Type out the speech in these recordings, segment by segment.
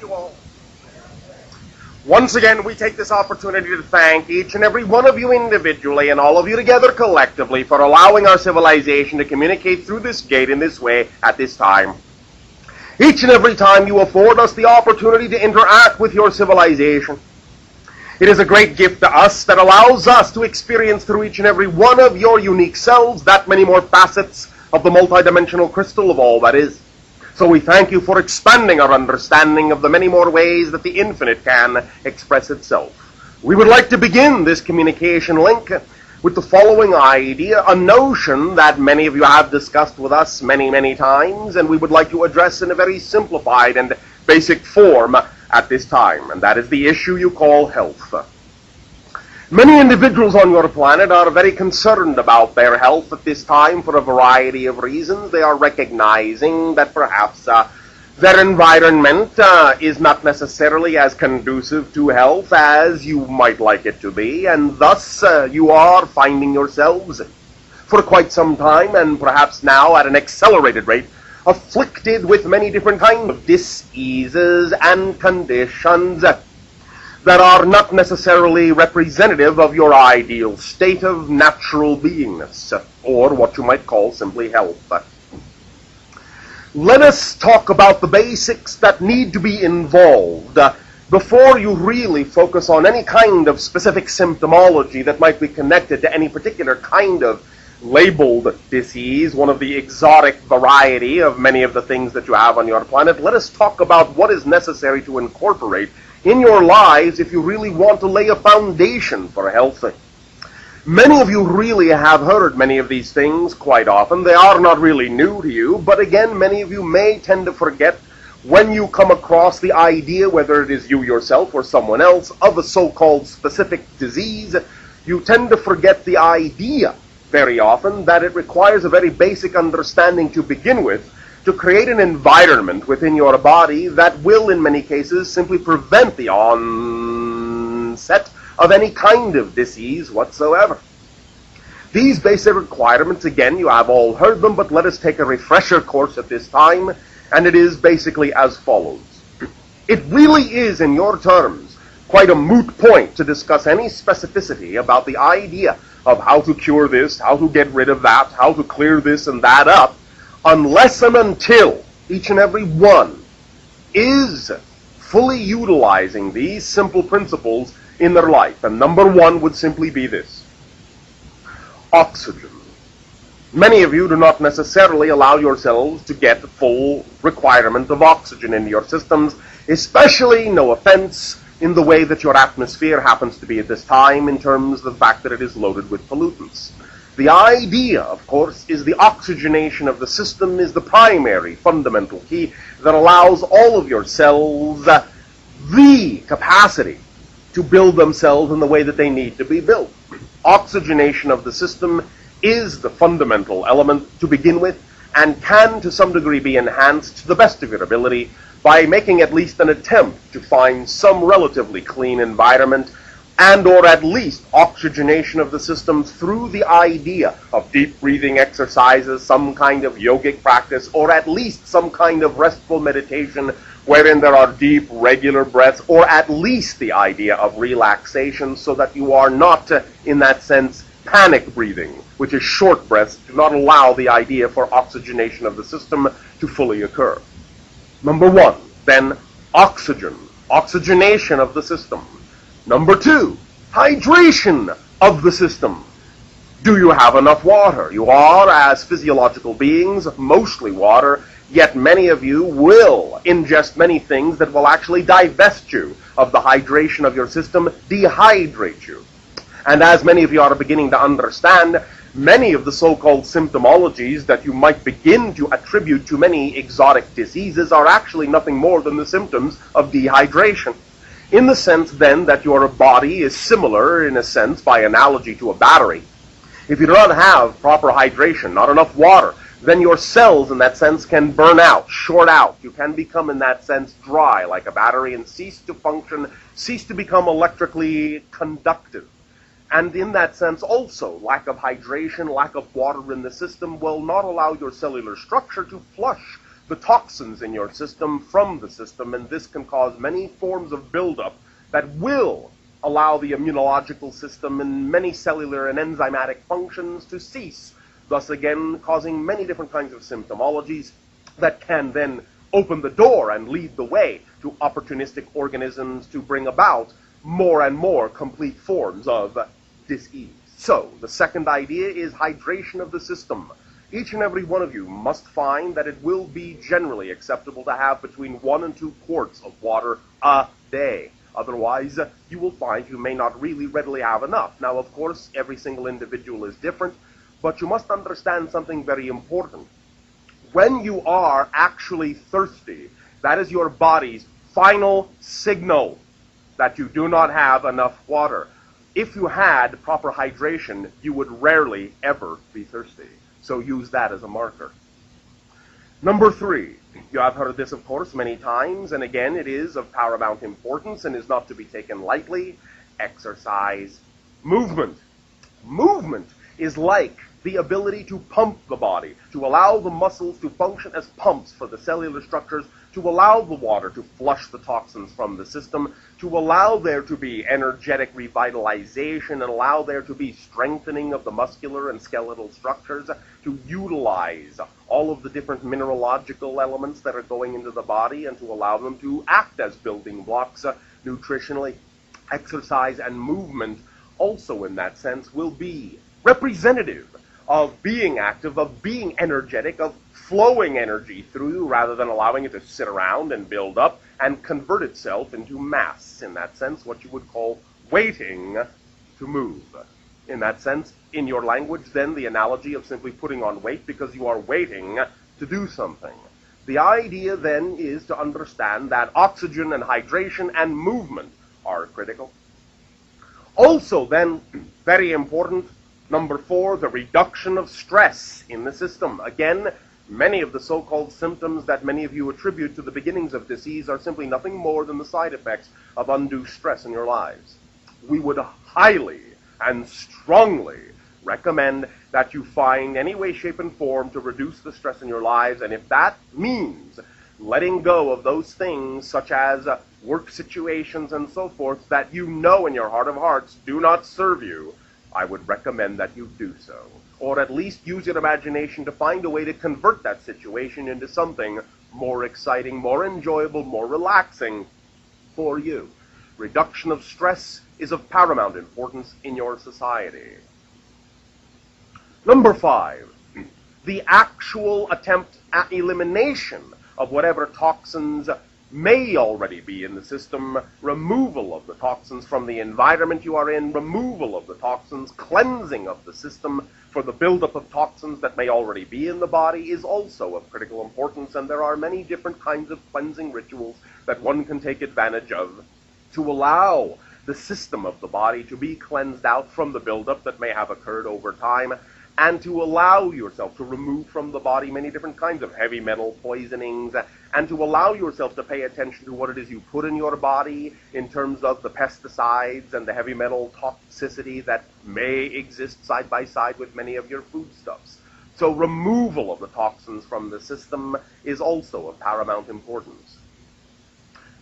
you all. Once again, we take this opportunity to thank each and every one of you individually and all of you together collectively for allowing our civilization to communicate through this gate in this way at this time. Each and every time you afford us the opportunity to interact with your civilization. It is a great gift to us that allows us to experience through each and every one of your unique selves that many more facets of the multidimensional crystal of all that is. So we thank you for expanding our understanding of the many more ways that the infinite can express itself. We would like to begin this communication link with the following idea, a notion that many of you have discussed with us many, many times, and we would like to address in a very simplified and basic form at this time, and that is the issue you call health. Many individuals on your planet are very concerned about their health at this time for a variety of reasons. They are recognizing that perhaps their environment is not necessarily as conducive to health as you might like it to be, and thus you are finding yourselves for quite some time, and perhaps now at an accelerated rate, afflicted with many different kinds of diseases and conditions that are not necessarily representative of your ideal state of natural beingness, or what you might call simply health. Let us talk about the basics that need to be involved before you really focus on any kind of specific symptomology that might be connected to any particular kind of labeled disease, one of the exotic variety of many of the things that you have on your planet. Let us talk about what is necessary to incorporate in your lives if you really want to lay a foundation for health. Many of you really have heard many of these things quite often. They are not really new to you, but again, many of you may tend to forget when you come across the idea, whether it is you yourself or someone else, of a so-called specific disease. You tend to forget the idea very often that it requires a very basic understanding to begin with to create an environment within your body that will, in many cases, simply prevent the onset of any kind of disease whatsoever. These basic requirements, again, you have all heard them, but let us take a refresher course at this time, and it is basically as follows. It really is, in your terms, quite a moot point to discuss any specificity about the idea of how to cure this, how to get rid of that, how to clear this and that up, unless and until each and every one is fully utilizing these simple principles in their life. And number one would simply be this: oxygen. Many of you do not necessarily allow yourselves to get full requirement of oxygen into your systems, especially, no offense, in the way that your atmosphere happens to be at this time in terms of the fact that it is loaded with pollutants. The idea, of course, is the oxygenation of the system is the primary fundamental key that allows all of your cells the capacity to build themselves in the way that they need to be built. Oxygenation of the system is the fundamental element to begin with, and can to some degree be enhanced to the best of your ability by making at least an attempt to find some relatively clean environment, and or at least oxygenation of the system through the idea of deep breathing exercises, some kind of yogic practice, or at least some kind of restful meditation wherein there are deep, regular breaths, or at least the idea of relaxation, so that you are not, in that sense, panic breathing, which is short breaths, do not allow the idea for oxygenation of the system to fully occur. Number one, then, oxygen, oxygenation of the system. Number two, hydration of the system. Do you have enough water? You are, as physiological beings, mostly water, yet many of you will ingest many things that will actually divest you of the hydration of your system, dehydrate you. And as many of you are beginning to understand, many of the so-called symptomologies that you might begin to attribute to many exotic diseases are actually nothing more than the symptoms of dehydration. In the sense, then, that your body is similar, in a sense, by analogy to a battery. If you do not have proper hydration, not enough water, then your cells, in that sense, can burn out, short out. You can become, in that sense, dry, like a battery, and cease to function, cease to become electrically conductive. And in that sense, also, lack of hydration, lack of water in the system will not allow your cellular structure to flush the toxins in your system from the system, and this can cause many forms of buildup that will allow the immunological system and many cellular and enzymatic functions to cease, thus again causing many different kinds of symptomologies that can then open the door and lead the way to opportunistic organisms to bring about more and more complete forms of disease. So, the second idea is hydration of the system. Each and every one of you must find that it will be generally acceptable to have between 1 and 2 quarts of water a day. Otherwise, you will find you may not really readily have enough. Now, of course, every single individual is different, but you must understand something very important. When you are actually thirsty, that is your body's final signal that you do not have enough water. If you had proper hydration, you would rarely ever be thirsty. So use that as a marker. Number 3, you have heard this, of course, many times, and again, it is of paramount importance and is not to be taken lightly. Exercise. Movement. Movement is like the ability to pump the body, to allow the muscles to function as pumps for the cellular structures, to allow the water to flush the toxins from the system, to allow there to be energetic revitalization, and allow there to be strengthening of the muscular and skeletal structures, to utilize all of the different mineralogical elements that are going into the body and to allow them to act as building blocks nutritionally. Exercise and movement also in that sense will be representative of being active, of being energetic, of flowing energy through rather than allowing it to sit around and build up and convert itself into mass. In that sense, what you would call waiting to move. In that sense, in your language, then, the analogy of simply putting on weight because you are waiting to do something. The idea, then, is to understand that oxygen and hydration and movement are critical. Also, then, very important, number 4, the reduction of stress in the system. Again, many of the so-called symptoms that many of you attribute to the beginnings of disease are simply nothing more than the side effects of undue stress in your lives. We would highly and strongly recommend that you find any way, shape, and form to reduce the stress in your lives, and if that means letting go of those things such as work situations and so forth that you know in your heart of hearts do not serve you, I would recommend that you do so. Or at least use your imagination to find a way to convert that situation into something more exciting, more enjoyable, more relaxing for you. Reduction of stress is of paramount importance in your society. Number 5, the actual attempt at elimination of whatever toxins may already be in the system, removal of the toxins from the environment you are in, removal of the toxins, cleansing of the system for the buildup of toxins that may already be in the body is also of critical importance, and there are many different kinds of cleansing rituals that one can take advantage of to allow the system of the body to be cleansed out from the buildup that may have occurred over time, and to allow yourself to remove from the body many different kinds of heavy metal poisonings, and to allow yourself to pay attention to what it is you put in your body in terms of the pesticides and the heavy metal toxicity that may exist side by side with many of your foodstuffs. So removal of the toxins from the system is also of paramount importance.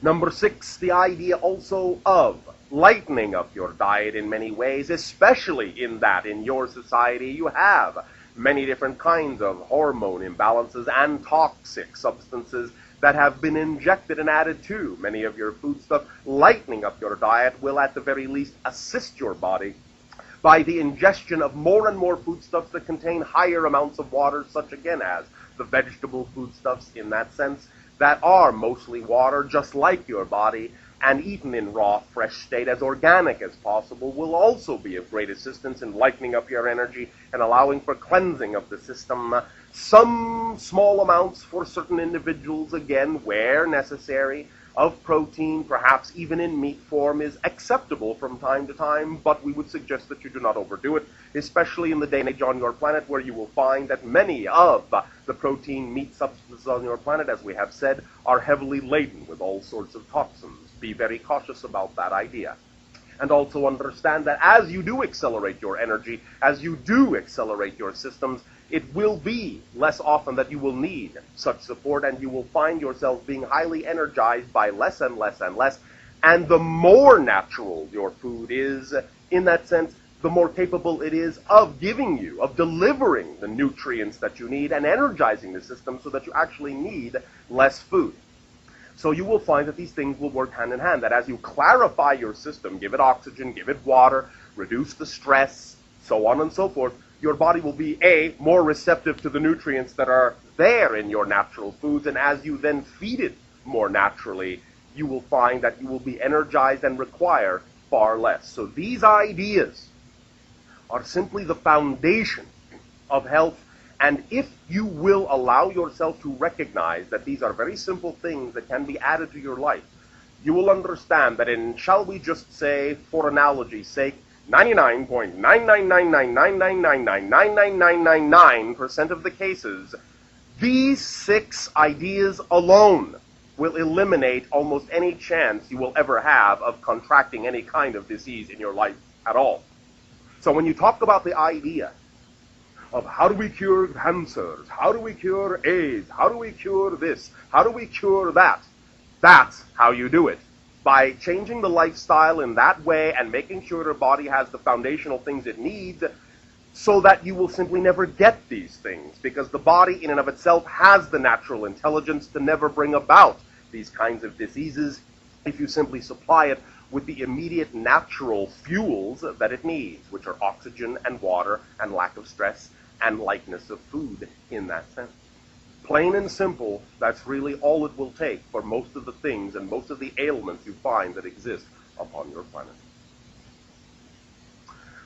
Number 6, the idea also of lightening up your diet in many ways, especially in that in your society you have many different kinds of hormone imbalances and toxic substances that have been injected and added to many of your foodstuff. Lightening up your diet will at the very least assist your body by the ingestion of more and more foodstuffs that contain higher amounts of water, such again as the vegetable foodstuffs in that sense, that are mostly water, just like your body, and eaten in raw, fresh state, as organic as possible, will also be of great assistance in lightening up your energy and allowing for cleansing of the system. Some small amounts for certain individuals, again, where necessary, of protein, perhaps even in meat form, is acceptable from time to time, but we would suggest that you do not overdo it, especially in the day and age on your planet where you will find that many of the protein meat substances on your planet, as we have said, are heavily laden with all sorts of toxins. Be very cautious about that idea. And also understand that as you do accelerate your energy, as you do accelerate your systems, it will be less often that you will need such support, and you will find yourself being highly energized by less and less and less. And the more natural your food is, in that sense, the more capable it is of giving you, of delivering the nutrients that you need and energizing the system so that you actually need less food. So you will find that these things will work hand in hand, that as you clarify your system, give it oxygen, give it water, reduce the stress, so on and so forth, your body will be, A, more receptive to the nutrients that are there in your natural foods, and as you then feed it more naturally, you will find that you will be energized and require far less. So these ideas are simply the foundation of health, and if you will allow yourself to recognize that these are very simple things that can be added to your life, you will understand that in, shall we just say, for analogy's sake, 99.99999999999% of the cases, these 6 ideas alone will eliminate almost any chance you will ever have of contracting any kind of disease in your life at all. So when you talk about the idea of how do we cure cancers, how do we cure AIDS, how do we cure this, how do we cure that, that's how you do it. By changing the lifestyle in that way and making sure your body has the foundational things it needs, so that you will simply never get these things, because the body in and of itself has the natural intelligence to never bring about these kinds of diseases if you simply supply it with the immediate natural fuels that it needs, which are oxygen and water and lack of stress and likeness of food in that sense. Plain and simple, that's really all it will take for most of the things and most of the ailments you find that exist upon your planet.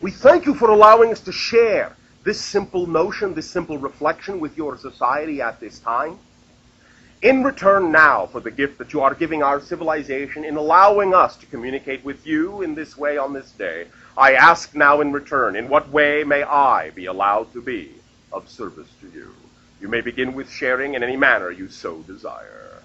We thank you for allowing us to share this simple notion, this simple reflection with your society at this time. In return now for the gift that you are giving our civilization in allowing us to communicate with you in this way on this day, I ask now in return, in what way may I be allowed to be of service to you? You may begin with sharing in any manner you so desire.